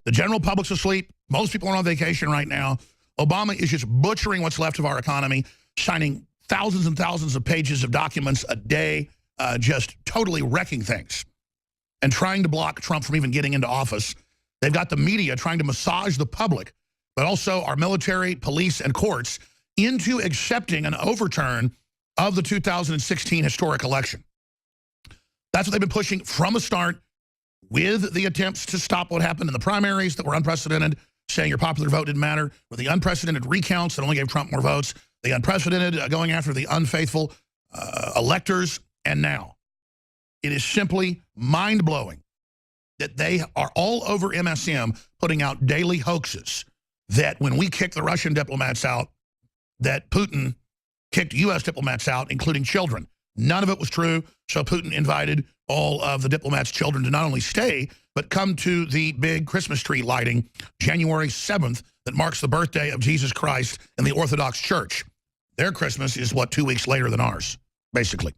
The general public's asleep. Most people are on vacation right now. Obama is just butchering what's left of our economy, signing thousands and thousands of pages of documents a day, just totally wrecking things and trying to block Trump from even getting into office. They've got the media trying to massage the public, but also our military, police, and courts into accepting an overturn of the 2016 historic election. That's what they've been pushing from the start, with the attempts to stop what happened in the primaries that were unprecedented, saying your popular vote didn't matter, with the unprecedented recounts that only gave Trump more votes, the unprecedented going after the unfaithful electors, and now. It is simply mind-blowing that they are all over MSM putting out daily hoaxes that when we kicked the Russian diplomats out, that Putin kicked U.S. diplomats out, including children. None of it was true, so Putin invited all of the diplomats' children to not only stay, but come to the big Christmas tree lighting January 7th that marks the birthday of Jesus Christ in the Orthodox Church. Their Christmas is, what, 2 weeks later than ours, basically.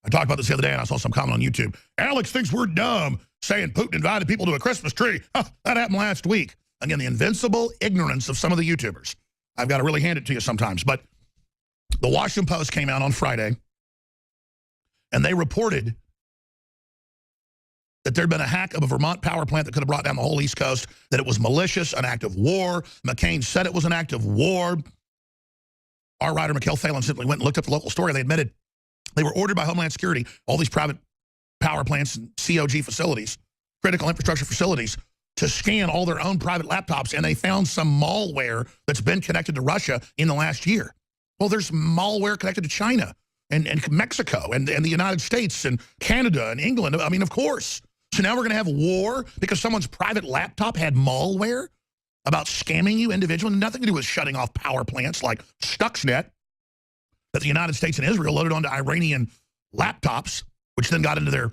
I talked about this the other day, and I saw some comment on YouTube. Alex thinks we're dumb, saying Putin invited people to a Christmas tree. Huh, that happened last week. Again, the invincible ignorance of some of the YouTubers. I've got to really hand it to you sometimes. But the Washington Post came out on Friday, and they reported that there'd been a hack of a Vermont power plant that could have brought down the whole East Coast, that it was malicious, an act of war. McCain said it was an act of war. Our writer, Mikhail Phelan, simply went and looked up the local story. They admitted they were ordered by Homeland Security, all these private power plants and COG facilities, critical infrastructure facilities, to scan all their own private laptops, and they found some malware that's been connected to Russia in the last year. Well, there's malware connected to China and Mexico and the United States and Canada and England. I mean, of course. So now we're going to have war because someone's private laptop had malware about scamming you individually. Nothing to do with shutting off power plants like Stuxnet that the United States and Israel loaded onto Iranian laptops, which then got into their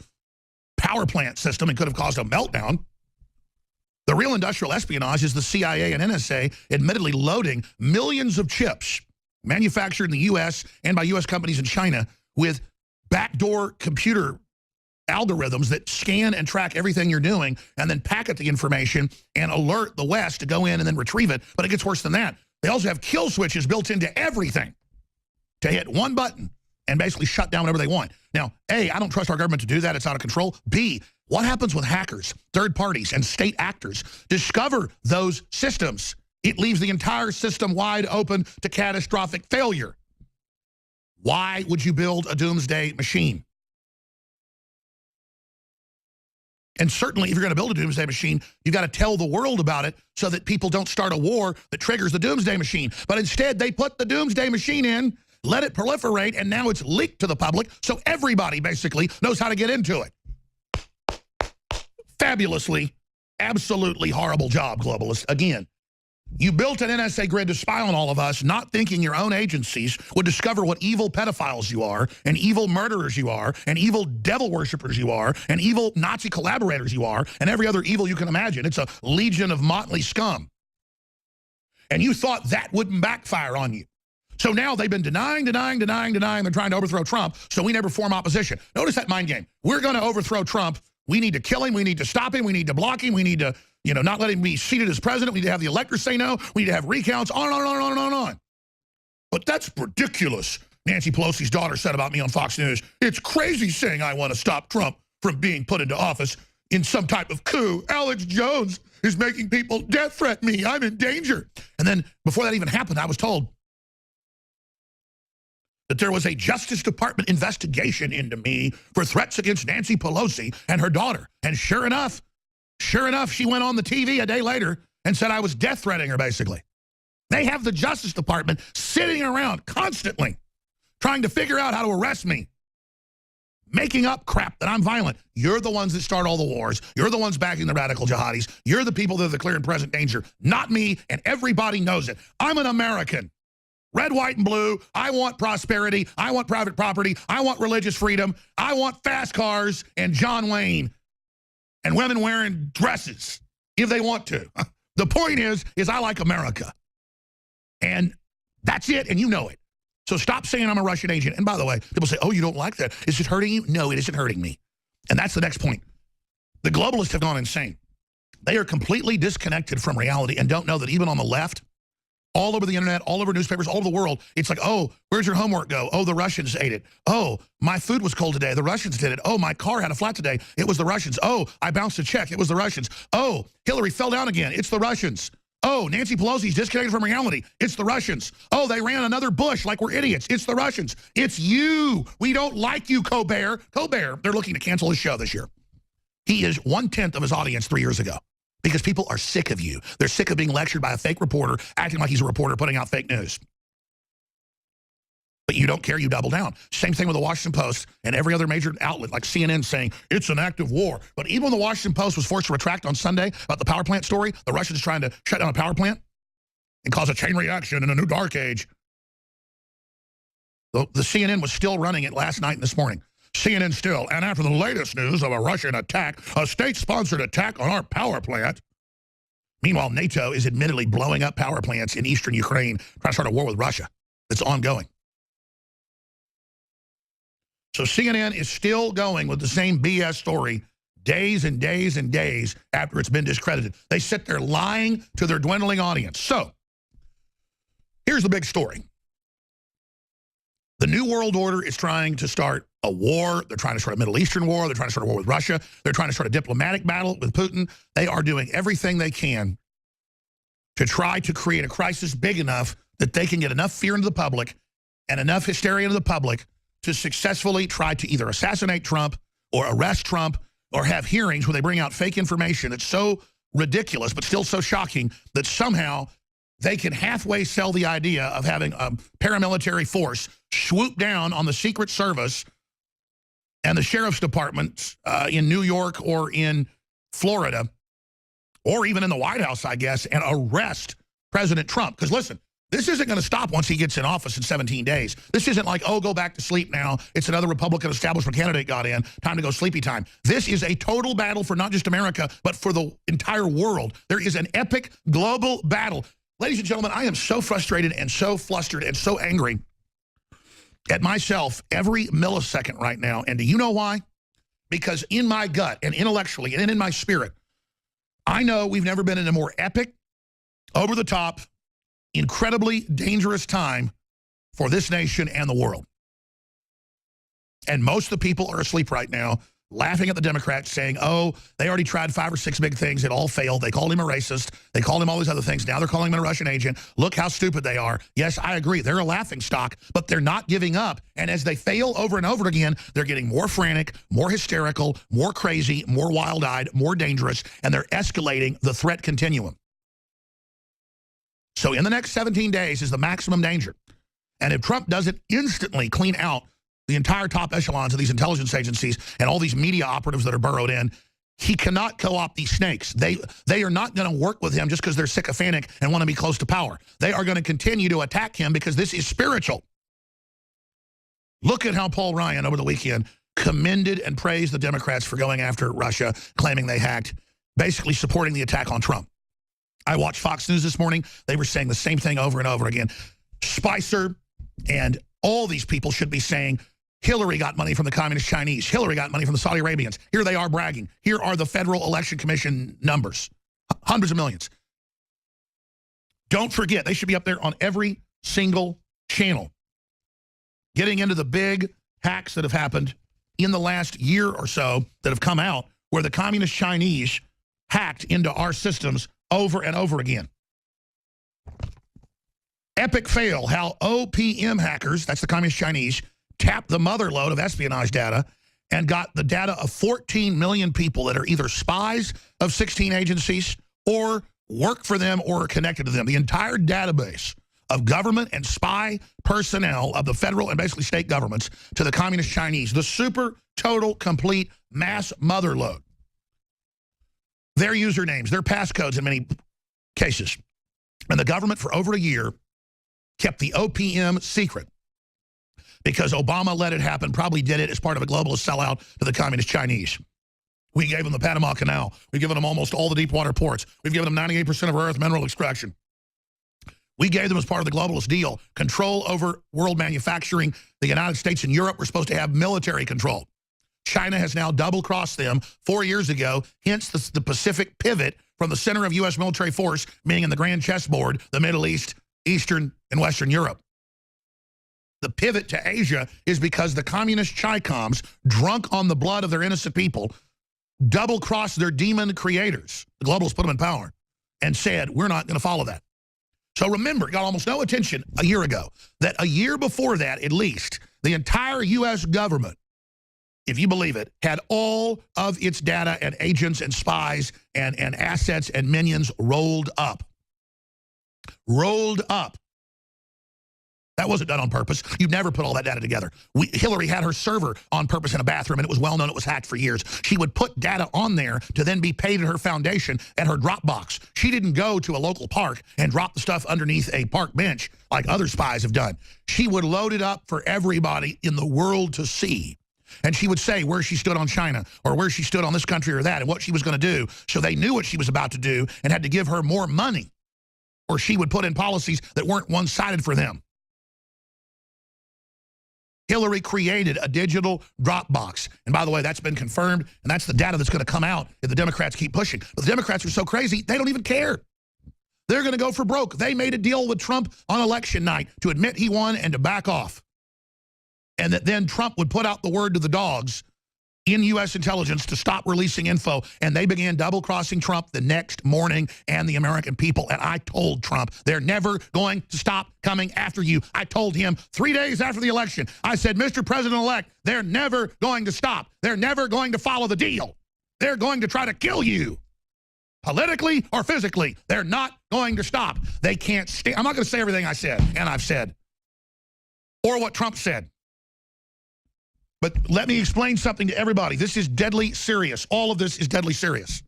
power plant system and could have caused a meltdown. The real industrial espionage is the CIA and NSA admittedly loading millions of chips manufactured in the U.S. and by U.S. companies in China with backdoor computer algorithms that scan and track everything you're doing and then packet the information and alert the West to go in and then retrieve it. But it gets worse than that. They also have kill switches built into everything to hit one button and basically shut down whatever they want. Now, A, I don't trust our government to do that. It's out of control. B, what happens when hackers, third parties, and state actors discover those systems? It leaves the entire system wide open to catastrophic failure. Why would you build a doomsday machine? And certainly, if you're going to build a doomsday machine, you've got to tell the world about it so that people don't start a war that triggers the doomsday machine. But instead, they put the doomsday machine in, let it proliferate, and now it's leaked to the public, so everybody basically knows how to get into it. Fabulously, absolutely horrible job, globalists. Again, you built an NSA grid to spy on all of us, not thinking your own agencies would discover what evil pedophiles you are, and evil murderers you are, and evil devil worshippers you are, and evil Nazi collaborators you are, and every other evil you can imagine. It's a legion of motley scum. And you thought that wouldn't backfire on you. So now they've been denying. They're trying to overthrow Trump, so we never form opposition. Notice that mind game. We're going to overthrow Trump. We need to kill him. We need to stop him. We need to block him. We need to, not let him be seated as president. We need to have the electors say no. We need to have recounts, on and on and on and on and on. But that's ridiculous, Nancy Pelosi's daughter said about me on Fox News. It's crazy saying I want to stop Trump from being put into office in some type of coup. Alex Jones is making people death threat me. I'm in danger. And then before that even happened, I was told that there was a Justice Department investigation into me for threats against Nancy Pelosi and her daughter. And sure enough, she went on the TV a day later and said I was death threatening her, basically. They have the Justice Department sitting around constantly trying to figure out how to arrest me, making up crap that I'm violent. You're the ones that start all the wars. You're the ones backing the radical jihadis. You're the people that are the clear and present danger, not me, and everybody knows it. I'm an American. Red, white, and blue. I want prosperity. I want private property. I want religious freedom. I want fast cars and John Wayne and women wearing dresses if they want to. The point is I like America. And that's it, and you know it. So stop saying I'm a Russian agent. And by the way, people say, oh, you don't like that. Is it hurting you? No, it isn't hurting me. And that's the next point. The globalists have gone insane. They are completely disconnected from reality and don't know that even on the left, all over the internet, all over newspapers, all over the world, it's like, oh, where'd your homework go? Oh, the Russians ate it. Oh, my food was cold today. The Russians did it. Oh, my car had a flat today. It was the Russians. Oh, I bounced a check. It was the Russians. Oh, Hillary fell down again. It's the Russians. Oh, Nancy Pelosi's disconnected from reality. It's the Russians. Oh, they ran another Bush like we're idiots. It's the Russians. It's you. We don't like you, Colbert. Colbert, they're looking to cancel his show this year. He is 1/10 of his audience 3 years ago. Because people are sick of you. They're sick of being lectured by a fake reporter, acting like he's a reporter putting out fake news. But you don't care, you double down. Same thing with the Washington Post and every other major outlet like CNN saying it's an act of war. But even when the Washington Post was forced to retract on Sunday about the power plant story, the Russians trying to shut down a power plant and cause a chain reaction in a new dark age, the CNN was still running it last night and this morning. CNN still, and after the latest news of a Russian attack, a state-sponsored attack on our power plant. Meanwhile, NATO is admittedly blowing up power plants in eastern Ukraine, trying to start a war with Russia. It's ongoing. So CNN is still going with the same BS story days and days and days after it's been discredited. They sit there lying to their dwindling audience. So, here's the big story. The New World Order is trying to start a war. They're trying to start a Middle Eastern war. They're trying to start a war with Russia. They're trying to start a diplomatic battle with Putin. They are doing everything they can to try to create a crisis big enough that they can get enough fear into the public and enough hysteria into the public to successfully try to either assassinate Trump or arrest Trump or have hearings where they bring out fake information that's so ridiculous but still so shocking that somehow they can halfway sell the idea of having a paramilitary force swoop down on the Secret Service and the Sheriff's Department in New York or in Florida or even in the White House, I guess, and arrest President Trump. Because listen, this isn't going to stop once he gets in office in 17 days. This isn't like, oh, go back to sleep now. It's another Republican establishment candidate got in. Time to go sleepy time. This is a total battle for not just America, but for the entire world. There is an epic global battle. Ladies and gentlemen, I am so frustrated and so flustered and so angry at myself every millisecond right now. And do you know why? Because in my gut and intellectually and in my spirit, I know we've never been in a more epic, over-the-top, incredibly dangerous time for this nation and the world. And most of the people are asleep right now, laughing at the Democrats, saying, oh, they already tried 5 or 6 big things. It all failed. They called him a racist. They called him all these other things. Now they're calling him a Russian agent. Look how stupid they are. Yes, I agree. They're a laughing stock, but they're not giving up. And as they fail over and over again, they're getting more frantic, more hysterical, more crazy, more wild-eyed, more dangerous, and they're escalating the threat continuum. So in the next 17 days is the maximum danger. And if Trump doesn't instantly clean out the entire top echelons of these intelligence agencies and all these media operatives that are burrowed in, he cannot co-opt these snakes. They are not going to work with him just because they're sycophantic and want to be close to power. They are going to continue to attack him because this is spiritual. Look at how Paul Ryan over the weekend commended and praised the Democrats for going after Russia, claiming they hacked, basically supporting the attack on Trump. I watched Fox News this morning. They were saying the same thing over and over again. Spicer and all these people should be saying, Hillary got money from the Communist Chinese. Hillary got money from the Saudi Arabians. Here they are bragging. Here are the Federal Election Commission numbers. Hundreds of millions. Don't forget, they should be up there on every single channel. Getting into the big hacks that have happened in the last year or so that have come out where the Communist Chinese hacked into our systems over and over again. Epic fail, how OPM hackers, that's the Communist Chinese, tapped the mother lode of espionage data and got the data of 14 million people that are either spies of 16 agencies or work for them or are connected to them. The entire database of government and spy personnel of the federal and basically state governments to the Communist Chinese, the super, total, complete mass mother lode. Their usernames, their passcodes in many cases. And the government for over a year kept the OPM secret because Obama let it happen, probably did it as part of a globalist sellout to the Communist Chinese. We gave them the Panama Canal. We've given them almost all the deep water ports. We've given them 98% of rare earth mineral extraction. We gave them as part of the globalist deal control over world manufacturing. The United States and Europe were supposed to have military control. China has now double-crossed them 4 years ago, hence the Pacific pivot from the center of U.S. military force being in the grand chessboard, the Middle East, Eastern, and Western Europe. The pivot to Asia is because the communist Chi-Coms, drunk on the blood of their innocent people, double-crossed their demon creators. The globalists put them in power and said, we're not going to follow that. So remember, it got almost no attention a year ago, that a year before that, at least, the entire U.S. government, if you believe it, had all of its data and agents and spies and assets and minions rolled up. Rolled up. That wasn't done on purpose. You'd never put all that data together. Hillary had her server on purpose in a bathroom, and it was well known it was hacked for years. She would put data on there to then be paid at her foundation at her Dropbox. She didn't go to a local park and drop the stuff underneath a park bench like other spies have done. She would load it up for everybody in the world to see. And she would say where she stood on China or where she stood on this country or that and what she was going to do. So they knew what she was about to do and had to give her more money, or she would put in policies that weren't one-sided for them. Hillary created a digital Dropbox. And by the way, that's been confirmed, and that's the data that's going to come out if the Democrats keep pushing. But the Democrats are so crazy, they don't even care. They're going to go for broke. They made a deal with Trump on election night to admit he won and to back off. And that then Trump would put out the word to the dogs in U.S. intelligence to stop releasing info, and they began double-crossing Trump the next morning and the American people. And I told Trump, they're never going to stop coming after you. I told him 3 days after the election, I said, Mr. President-elect, they're never going to stop. They're never going to follow the deal. They're going to try to kill you. Politically or physically, they're not going to stop. They can't stand. I'm not going to say everything I said, and I've said, or what Trump said. But let me explain something to everybody. This is deadly serious. All of this is deadly serious.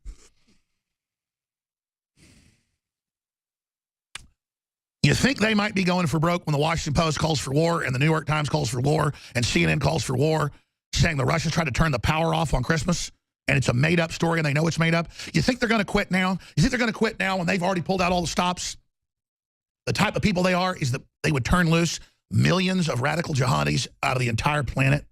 You think they might be going for broke when the Washington Post calls for war and the New York Times calls for war and CNN calls for war, saying the Russians tried to turn the power off on Christmas and it's a made-up story and they know it's made up? You think they're going to quit now? You think they're going to quit now when they've already pulled out all the stops? The type of people they are is that they would turn loose millions of radical jihadis out of the entire planet,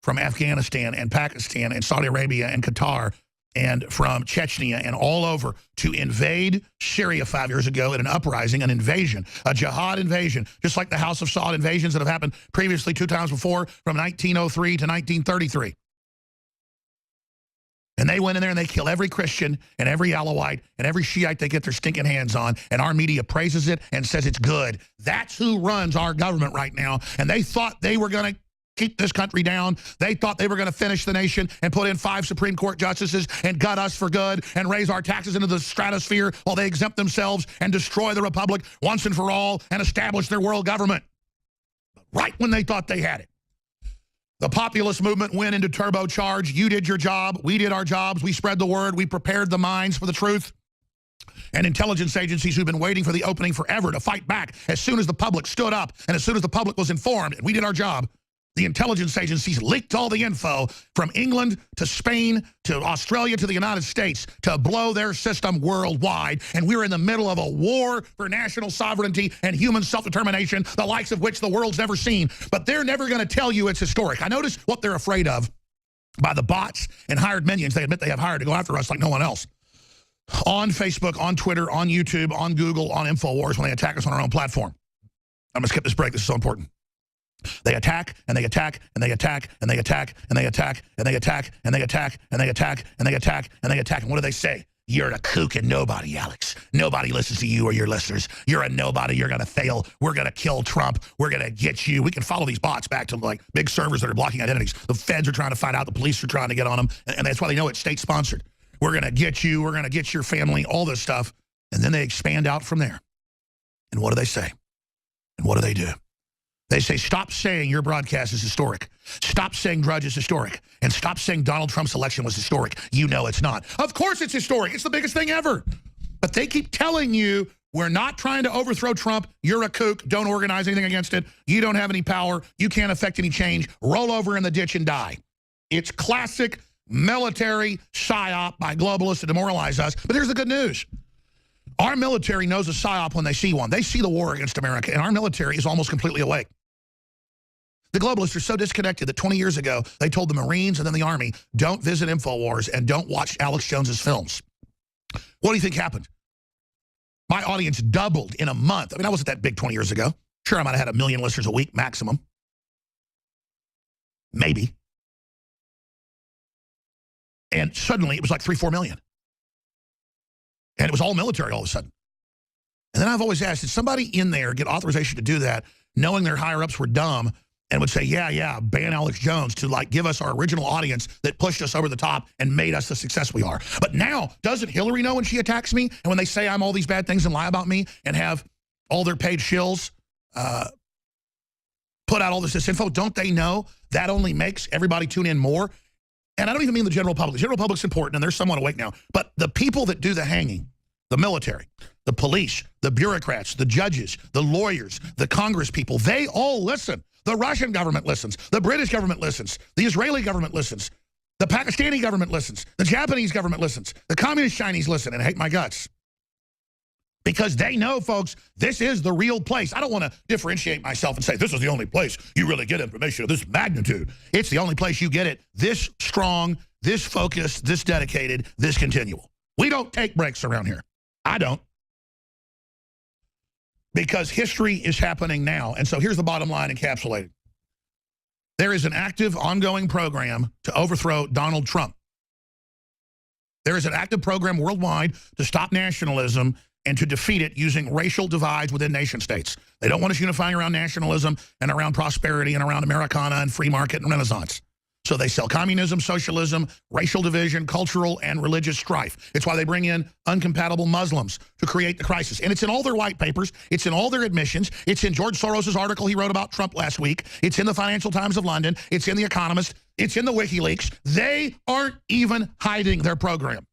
from Afghanistan and Pakistan and Saudi Arabia and Qatar and from Chechnya and all over, to invade Syria 5 years ago in an uprising, an invasion, a jihad invasion, just like the House of Saud invasions that have happened previously 2 times before from 1903 to 1933. And they went in there and they killed every Christian and every Alawite and every Shiite they get their stinking hands on, and our media praises it and says it's good. That's who runs our government right now, and they thought they were going to keep this country down. They thought they were going to finish the nation and put in 5 Supreme Court justices and gut us for good and raise our taxes into the stratosphere while they exempt themselves and destroy the republic once and for all and establish their world government. Right when they thought they had it. The populist movement went into turbocharge. You did your job. We did our jobs. We spread the word. We prepared the minds for the truth. And intelligence agencies who've been waiting for the opening forever to fight back as soon as the public stood up and as soon as the public was informed and we did our job. The intelligence agencies leaked all the info from England to Spain to Australia to the United States to blow their system worldwide. And we're in the middle of a war for national sovereignty and human self-determination, the likes of which the world's never seen. But they're never going to tell you it's historic. I notice what they're afraid of by the bots and hired minions they admit they have hired to go after us like no one else. On Facebook, on Twitter, on YouTube, on Google, on InfoWars when they attack us on our own platform. I'm going to skip this break. This is so important. They attack, and they attack, and they attack, and they attack, and they attack, and they attack, and they attack, and they attack, and they attack, and they attack. And what do they say? You're a kook and nobody, Alex. Nobody listens to you or your listeners. You're a nobody. You're going to fail. We're going to kill Trump. We're going to get you. We can follow these bots back to like big servers that are blocking identities. The feds are trying to find out. The police are trying to get on them. And that's why they know it's state-sponsored. We're going to get you. We're going to get your family, all this stuff. And then they expand out from there. And what do they say? And what do they do? They say, stop saying your broadcast is historic. Stop saying Drudge is historic. And stop saying Donald Trump's election was historic. You know it's not. Of course it's historic. It's the biggest thing ever. But they keep telling you, we're not trying to overthrow Trump. You're a kook. Don't organize anything against it. You don't have any power. You can't affect any change. Roll over in the ditch and die. It's classic military psyop by globalists to demoralize us. But here's the good news. Our military knows a psyop when they see one. They see the war against America, and our military is almost completely awake. The globalists are so disconnected that 20 years ago, they told the Marines and then the Army, don't visit InfoWars and don't watch Alex Jones's films. What do you think happened? My audience doubled in a month. I mean, I wasn't that big 20 years ago. Sure, I might have had 1 million listeners a week maximum. Maybe. And suddenly it was like 3, 4 million. And it was all military all of a sudden. And then I've always asked, did somebody in there get authorization to do that, knowing their higher-ups were dumb, and would say, yeah, ban Alex Jones to like give us our original audience that pushed us over the top and made us the success we are. But now, doesn't Hillary know when she attacks me and when they say I'm all these bad things and lie about me and have all their paid shills put out all this info? Don't they know that only makes everybody tune in more? And I don't even mean the general public. The general public's important, and they're somewhat awake now. But the people that do the hanging, the military, the police, the bureaucrats, the judges, the lawyers, the Congress people, they all listen. The Russian government listens. The British government listens. The Israeli government listens. The Pakistani government listens. The Japanese government listens. The communist Chinese listen and hate my guts. Because they know, folks, this is the real place. I don't want to differentiate myself and say this is the only place you really get information of this magnitude. It's the only place you get it this strong, this focused, this dedicated, this continual. We don't take breaks around here. I don't. Because history is happening now. And so here's the bottom line encapsulated. There is an active, ongoing program to overthrow Donald Trump. There is an active program worldwide to stop nationalism and to defeat it using racial divides within nation states. They don't want us unifying around nationalism and around prosperity and around Americana and free market and Renaissance. So they sell communism, socialism, racial division, cultural and religious strife. It's why they bring in uncompatible Muslims to create the crisis. And it's in all their white papers. It's in all their admissions. It's in George Soros's article he wrote about Trump last week. It's in the Financial Times of London. It's in The Economist. It's in the WikiLeaks. They aren't even hiding their program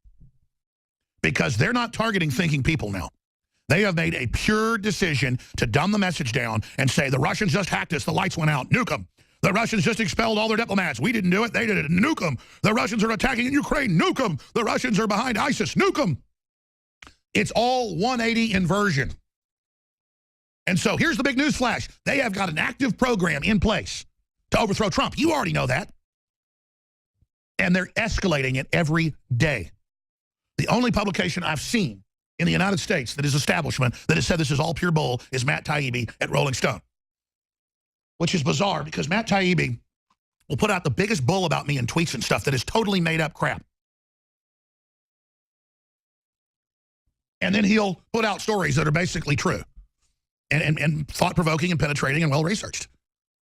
because they're not targeting thinking people now. They have made a pure decision to dumb the message down and say the Russians just hacked us. The lights went out. Nuke them. The Russians just expelled all their diplomats. We didn't do it. They did it. Nuke them. The Russians are attacking in Ukraine. Nuke them. The Russians are behind ISIS. Nuke them. It's all 180 inversion. And so here's the big news flash. They have got an active program in place to overthrow Trump. You already know that. And they're escalating it every day. The only publication I've seen in the United States that is establishment that has said this is all pure bull is Matt Taibbi at Rolling Stone. Which is bizarre because Matt Taibbi will put out the biggest bull about me in tweets and stuff that is totally made up crap. And then he'll put out stories that are basically true and thought-provoking and penetrating and well-researched.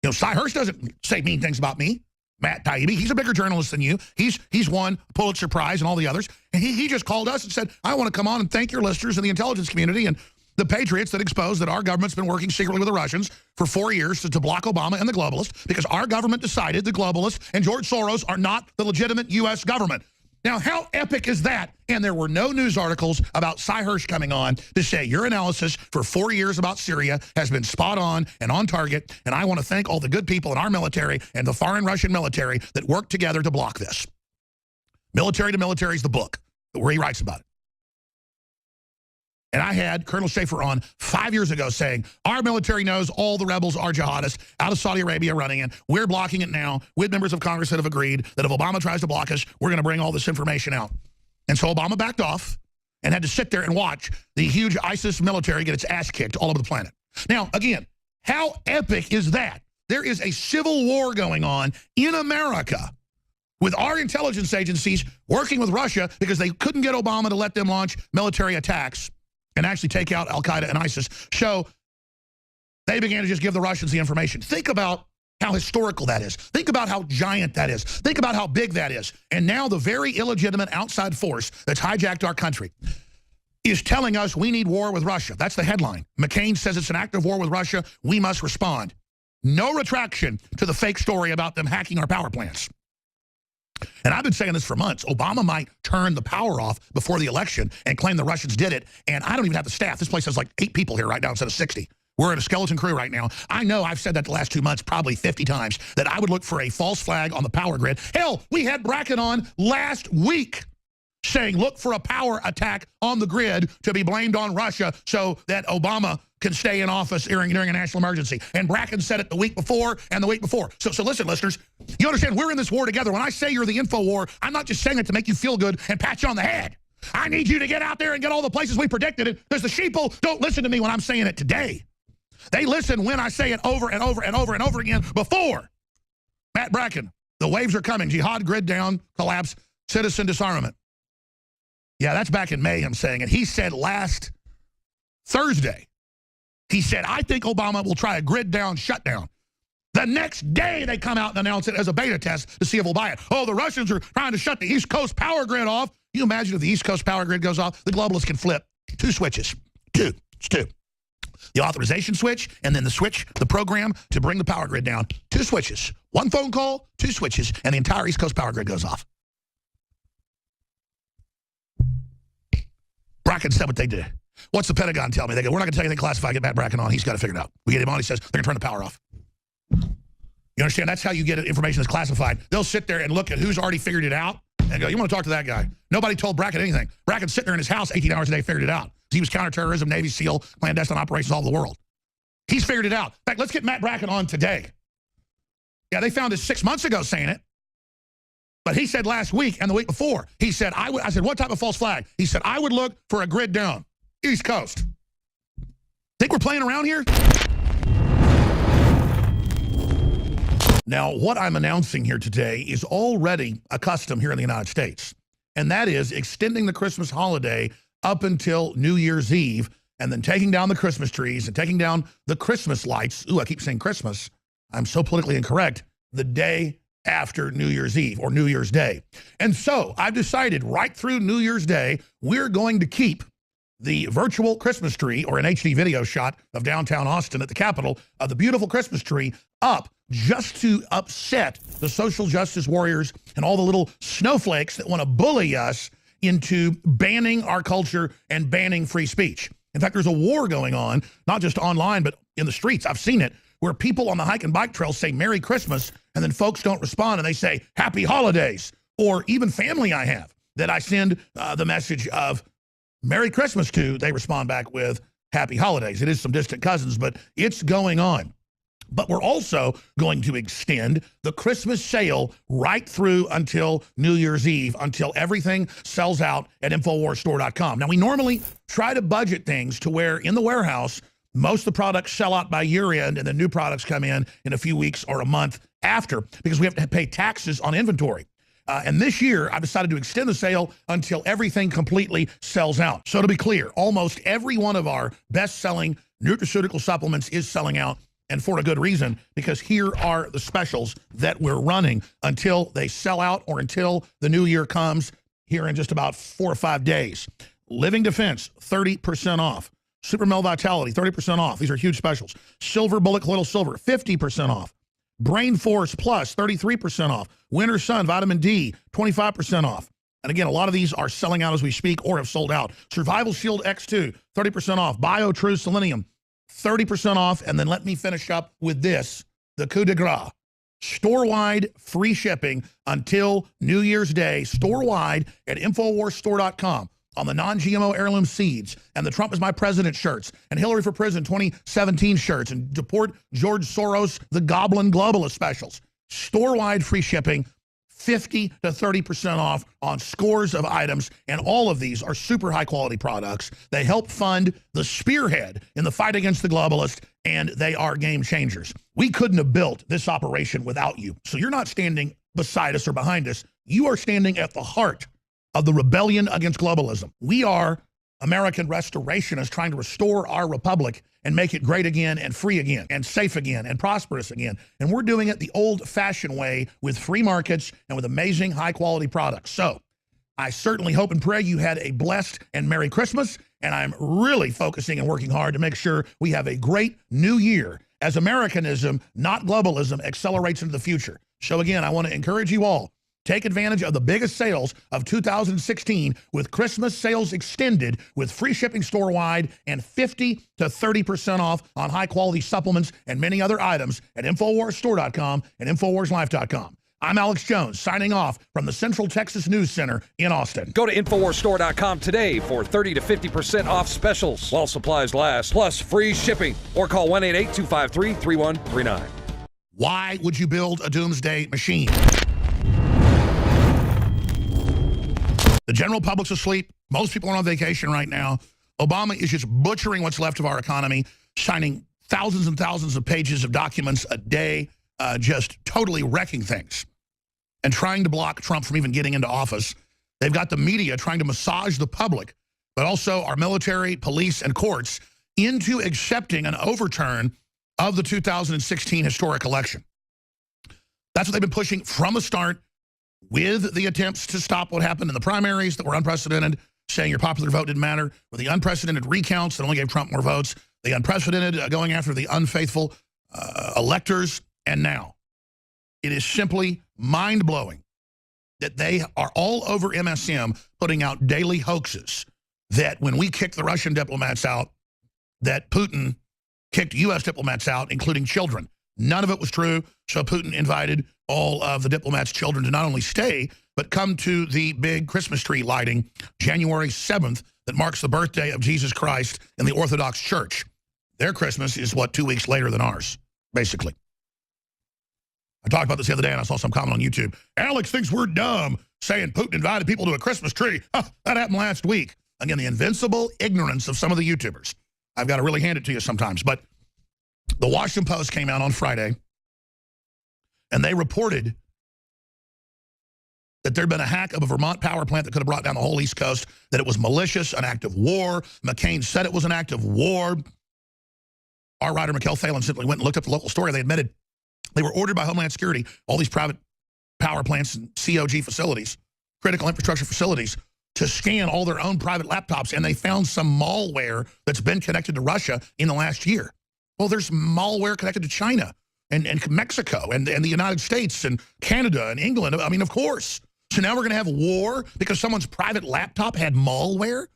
You know, Cy Hirsch doesn't say mean things about me. Matt Taibbi, he's a bigger journalist than you. He's won Pulitzer Prize and all the others. And he just called us and said, I want to come on and thank your listeners in the intelligence community and the patriots that expose that our government's been working secretly with the Russians for 4 years to block Obama and the globalists because our government decided the globalists and George Soros are not the legitimate U.S. government. Now, how epic is that? And there were no news articles about Cy Hirsch coming on to say your analysis for 4 years about Syria has been spot on and on target, and I want to thank all the good people in our military and the foreign Russian military that worked together to block this. Military to Military is the book where he writes about it. And I had Colonel Schaefer on 5 years ago saying, our military knows all the rebels are jihadists out of Saudi Arabia running in. We're blocking it now with members of Congress that have agreed that if Obama tries to block us, we're going to bring all this information out. And so Obama backed off and had to sit there and watch the huge ISIS military get its ass kicked all over the planet. Now, again, how epic is that? There is a civil war going on in America with our intelligence agencies working with Russia because they couldn't get Obama to let them launch military attacks and actually take out al-Qaeda and ISIS. So they began to just give the Russians the information. Think about how historical that is. Think about how giant that is. Think about how big that is. And now the very illegitimate outside force that's hijacked our country is telling us we need war with Russia. That's the headline. McCain says it's an act of war with Russia. We must respond. No retraction to the fake story about them hacking our power plants. And I've been saying this for months. Obama might turn the power off before the election and claim the Russians did it. And I don't even have the staff. This place has like 8 people here right now instead of 60. We're at a skeleton crew right now. I know I've said that the last 2 months probably 50 times, that I would look for a false flag on the power grid. Hell, we had Bracken on last week saying look for a power attack on the grid to be blamed on Russia so that Obama can stay in office during a national emergency. And Bracken said it the week before and the week before. So listen, listeners, you understand we're in this war together. When I say you're the info war, I'm not just saying it to make you feel good and pat you on the head. I need you to get out there and get all the places we predicted it, because the sheeple don't listen to me when I'm saying it today. They listen when I say it over and over and over and over again before. Matt Bracken, the waves are coming. Jihad, grid down, collapse, citizen disarmament. Yeah, that's back in May I'm saying it. He said last Thursday, he said, I think Obama will try a grid down shutdown. The next day, they come out and announce it as a beta test to see if we'll buy it. Oh, the Russians are trying to shut the East Coast power grid off. Can you imagine if the East Coast power grid goes off? The globalists can flip 2 switches. It's two. The authorization switch, and then the program to bring the power grid down. 2 switches. 1 phone call, 2 switches, and the entire East Coast power grid goes off. Bracken said what they did. What's the Pentagon tell me? They go, we're not going to tell you anything classified. Get Matt Bracken on. He's got to figure it out. We get him on. He says, they're going to turn the power off. You understand? That's how you get information that's classified. They'll sit there and look at who's already figured it out and go, you want to talk to that guy? Nobody told Bracken anything. Bracken's sitting there in his house 18 hours a day, figured it out. He was counterterrorism, Navy SEAL, clandestine operations all over the world. He's figured it out. In fact, let's get Matt Bracken on today. Yeah, they found it 6 months ago saying it. But he said last week and the week before, he said, I said, what type of false flag? He said, I would look for a grid down, East Coast. Think we're playing around here? Now, what I'm announcing here today is already a custom here in the United States, and that is extending the Christmas holiday up until New Year's Eve, and then taking down the Christmas trees and taking down the Christmas lights. Ooh, I keep saying Christmas. I'm so politically incorrect. The day after New Year's Eve or New Year's Day. And so I've decided right through New Year's Day, we're going to keep the virtual Christmas tree, or an HD video shot of downtown Austin at the Capitol, of the beautiful Christmas tree up just to upset the social justice warriors and all the little snowflakes that want to bully us into banning our culture and banning free speech. In fact, there's a war going on, not just online, but in the streets. I've seen it, where people on the hike and bike trails say Merry Christmas, and then folks don't respond, and they say Happy Holidays. Or even family I have that I send the message of Merry Christmas to, they respond back with Happy Holidays. It is some distant cousins, but it's going on. But we're also going to extend the Christmas sale right through until New Year's Eve, until everything sells out at InfoWarsStore.com. Now, we normally try to budget things to where in the warehouse, most of the products sell out by year end, and the new products come in a few weeks or a month after, because we have to pay taxes on inventory. And this year, I've decided to extend the sale until everything completely sells out. So to be clear, almost every one of our best-selling nutraceutical supplements is selling out, and for a good reason, because here are the specials that we're running until they sell out or until the new year comes here in just about 4 or 5 days. Living Defense, 30% off. Super Male Vitality, 30% off. These are huge specials. Silver Bullet Colloidal Silver, 50% off. Brain Force Plus, 33% off. Winter Sun Vitamin D, 25% off. And again, a lot of these are selling out as we speak or have sold out. Survival Shield X2, 30% off. Bio True Selenium, 30% off. And then let me finish up with this, the coup de grace. Store-wide free shipping until New Year's Day, store-wide at InfoWarsStore.com. on the non-GMO heirloom seeds and the Trump is my president shirts and Hillary for Prison 2017 shirts and deport George Soros, the Goblin Globalist specials. Store-wide free shipping, 50 to 30% off on scores of items, and all of these are super high-quality products. They help fund the spearhead in the fight against the globalist, and they are game changers. We couldn't have built this operation without you. So you're not standing beside us or behind us. You are standing at the heart of the rebellion against globalism. We are American restorationists trying to restore our republic and make it great again and free again and safe again and prosperous again. And we're doing it the old-fashioned way with free markets and with amazing high-quality products. So I certainly hope and pray you had a blessed and Merry Christmas, and I'm really focusing and working hard to make sure we have a great new year as Americanism, not globalism, accelerates into the future. So again, I want to encourage you all, take advantage of the biggest sales of 2016 with Christmas sales extended with free shipping store-wide and 50 to 30% off on high-quality supplements and many other items at InfoWarsStore.com and InfoWarsLife.com. I'm Alex Jones, signing off from the Central Texas News Center in Austin. Go to InfoWarsStore.com today for 30 to 50% off specials while supplies last, plus free shipping. Or call 1-888-253-3139. Why would you build a doomsday machine? The general public's asleep. Most people are on vacation right now. Obama is just butchering what's left of our economy, signing thousands and thousands of pages of documents a day, just totally wrecking things and trying to block Trump from even getting into office. They've got the media trying to massage the public, but also our military, police, and courts into accepting an overturn of the 2016 historic election. That's what they've been pushing from the start, with the attempts to stop what happened in the primaries that were unprecedented, saying your popular vote didn't matter, with the unprecedented recounts that only gave Trump more votes, the unprecedented going after the unfaithful electors, and now it is simply mind-blowing that they are all over MSM putting out daily hoaxes that when we kicked the Russian diplomats out, that Putin kicked U.S. diplomats out, including children. None of it was true, so Putin invited all of the diplomats' children to not only stay, but come to the big Christmas tree lighting January 7th that marks the birthday of Jesus Christ in the Orthodox Church. Their Christmas is, 2 weeks later than ours, basically. I talked about this the other day, and I saw some comment on YouTube. Alex thinks we're dumb, saying Putin invited people to a Christmas tree. That happened last week. Again, the invincible ignorance of some of the YouTubers. I've got to really hand it to you sometimes. But the Washington Post came out on Friday, and they reported that there'd been a hack of a Vermont power plant that could have brought down the whole East Coast, that it was malicious, an act of war. McCain said it was an act of war. Our writer, Mikhail Phelan, simply went and looked up the local story. They admitted they were ordered by Homeland Security, all these private power plants and COG facilities, critical infrastructure facilities, to scan all their own private laptops, and they found some malware that's been connected to Russia in the last year. Well, there's malware connected to China and Mexico and the United States and Canada and England. I mean, of course. So now we're going to have war because someone's private laptop had malware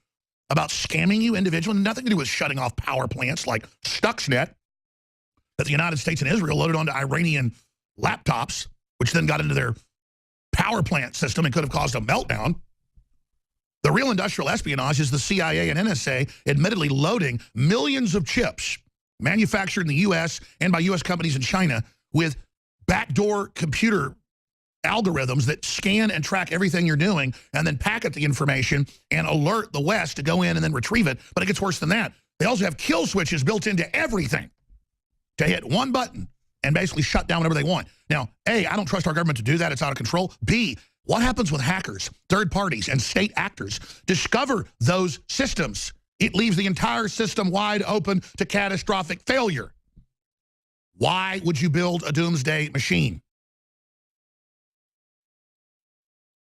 about scamming you individually. Nothing to do with shutting off power plants like Stuxnet that the United States and Israel loaded onto Iranian laptops, which then got into their power plant system and could have caused a meltdown. The real industrial espionage is the CIA and NSA admittedly loading millions of chips manufactured in the U.S. and by U.S. companies in China with backdoor computer algorithms that scan and track everything you're doing and then packet the information and alert the West to go in and then retrieve it. But it gets worse than that. They also have kill switches built into everything to hit one button and basically shut down whatever they want. Now, A, I don't trust our government to do that. It's out of control. B, what happens when hackers, third parties, and state actors discover those systems? It leaves the entire system wide open to catastrophic failure. Why would you build a doomsday machine?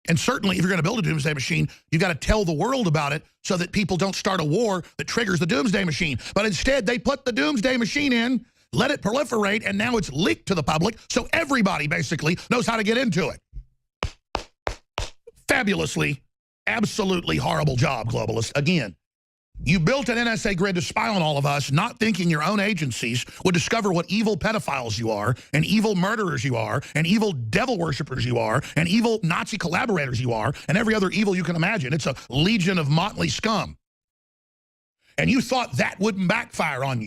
And certainly, if you're going to build a doomsday machine, you've got to tell the world about it so that people don't start a war that triggers the doomsday machine. But instead, they put the doomsday machine in, let it proliferate, and now it's leaked to the public, so everybody basically knows how to get into it. Fabulously, absolutely horrible job, globalists. Again, you built an NSA grid to spy on all of us, not thinking your own agencies would discover what evil pedophiles you are, and evil murderers you are, and evil devil worshippers you are, and evil Nazi collaborators you are, and every other evil you can imagine. It's a legion of motley scum. And you thought that wouldn't backfire on you.